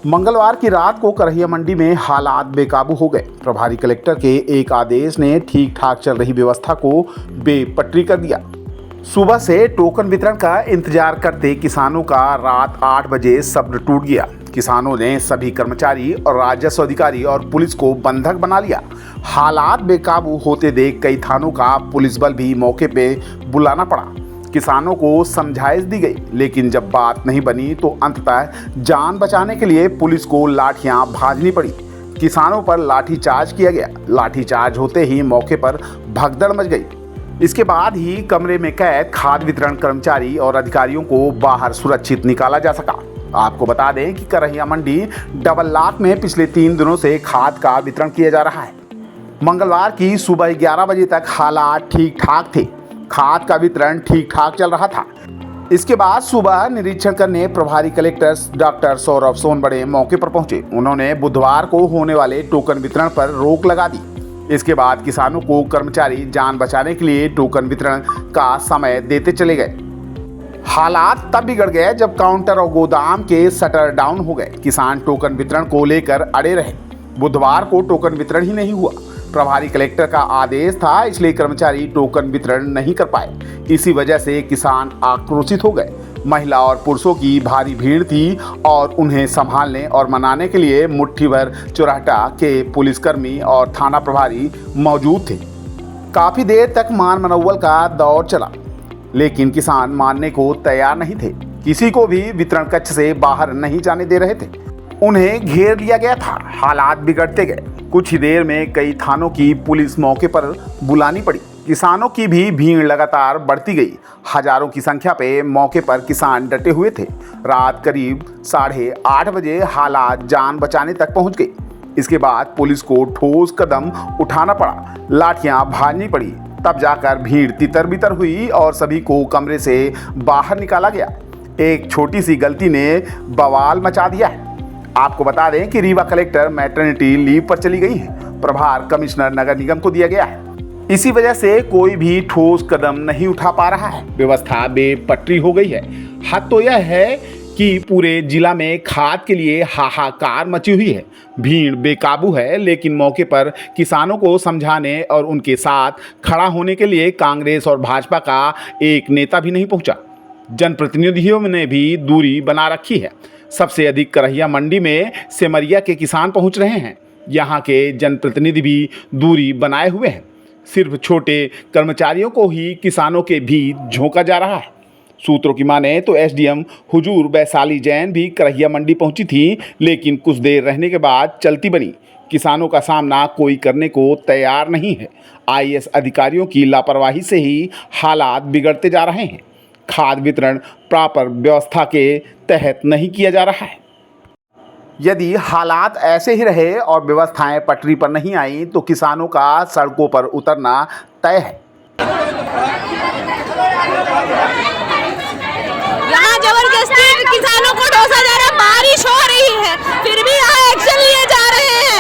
मंगलवार की रात को करहिया मंडी में हालात बेकाबू हो गए। प्रभारी कलेक्टर के एक आदेश ने ठीक ठाक चल रही व्यवस्था को बेपटरी कर दिया। सुबह से टोकन वितरण का इंतजार करते किसानों का रात 8 बजे सब्र टूट गया। किसानों ने सभी कर्मचारी और राजस्व अधिकारी और पुलिस को बंधक बना लिया। हालात बेकाबू होते देख कई थानों का पुलिस बल भी मौके पे बुलाना पड़ा। किसानों को समझाइश दी गई, लेकिन जब बात नहीं बनी तो अंततः जान बचाने के लिए पुलिस को लाठियां भाजनी पड़ी। किसानों पर लाठीचार्ज किया गया। लाठीचार्ज होते ही मौके पर भगदड़ मच गई। इसके बाद ही कमरे में कैद खाद्य वितरण कर्मचारी और अधिकारियों को बाहर सुरक्षित निकाला जा सका। आपको बता दें कि करहिया मंडी डबल लाख में पिछले 3 दिनों से खाद का वितरण किया जा रहा है। मंगलवार की सुबह 11 बजे तक हालात ठीक ठाक थे। खाद का वितरण ठीक ठाक चल रहा था। इसके बाद सुबह निरीक्षण करने प्रभारी कलेक्टर डॉक्टर सौरभ सोनबड़े मौके पर पहुंचे। उन्होंने बुधवार को होने वाले टोकन वितरण पर रोक लगा दी। इसके बाद किसानों को कर्मचारी जान बचाने के लिए टोकन वितरण का समय देते चले गए। हालात तब बिगड़ गए जब काउंटर और गोदाम के शटर डाउन हो गए। किसान टोकन वितरण को लेकर अड़े रहे। बुधवार को टोकन वितरण ही नहीं हुआ। प्रभारी कलेक्टर का आदेश था, इसलिए कर्मचारी टोकन वितरण नहीं कर पाए। इसी वजह से किसान आक्रोशित हो गए। महिला और पुरुषों की भारी भीड़ थी और उन्हें संभालने और मनाने के लिए मुट्ठी भर चुरहटा के पुलिसकर्मी और थाना प्रभारी मौजूद थे। काफी देर तक मान मनौवल का दौर चला, लेकिन किसान मानने को तैयार नहीं थे। किसी को भी वितरण कक्ष से बाहर नहीं जाने दे रहे थे। उन्हें घेर लिया गया था। हालात बिगड़ते गए। कुछ ही देर में कई थानों की पुलिस मौके पर बुलानी पड़ी। किसानों की भी भीड़ लगातार बढ़ती गई। हजारों की संख्या पे मौके पर किसान डटे हुए थे। रात करीब 8:30 बजे हालात जान बचाने तक पहुंच गई। इसके बाद पुलिस को ठोस कदम उठाना पड़ा। लाठियां भाजनी पड़ी। तब जाकर भीड़ तितर बितर हुई और सभी को कमरे से बाहर निकाला गया। एक छोटी सी गलती ने बवाल मचा दिया है। आपको बता दें कि रीवा कलेक्टर मैटरनिटी लीव पर चली गई है। प्रभार कमिश्नर नगर निगम को दिया गया है। इसी वजह से कोई भी ठोस कदम नहीं उठा पा रहा है। व्यवस्था बेपटरी हो गई है। हद तो यह है कि पूरे जिला में खाद के लिए हाहाकार मची हुई है। भीड़ बेकाबू है, लेकिन मौके पर किसानों को समझाने और उनके साथ खड़ा होने के लिए कांग्रेस और भाजपा का एक नेता भी नहीं पहुंचा। जनप्रतिनिधियों ने भी दूरी बना रखी है। सबसे अधिक करहिया मंडी में सेमरिया के किसान पहुंच रहे हैं। यहां के जनप्रतिनिधि भी दूरी बनाए हुए हैं। सिर्फ छोटे कर्मचारियों को ही किसानों के भी झोंका जा रहा है। सूत्रों की माने तो एसडीएम हुजूर वैशाली जैन भी करहिया मंडी पहुंची थी, लेकिन कुछ देर रहने के बाद चलती बनी। किसानों का सामना कोई करने को तैयार नहीं है। आईएएस अधिकारियों की लापरवाही से ही हालात बिगड़ते जा रहे हैं। खाद वितरण प्रॉपर व्यवस्था के तहत नहीं किया जा रहा है। यदि हालात ऐसे ही रहे और व्यवस्थाएं पटरी पर नहीं आई तो किसानों का सड़कों पर उतरना तय है। यहाँ जबरदस्ती किसानों को ढोसा जा रहा है। बारिश हो रही है, फिर भी यहाँ एक्शन लिए जा रहे हैं।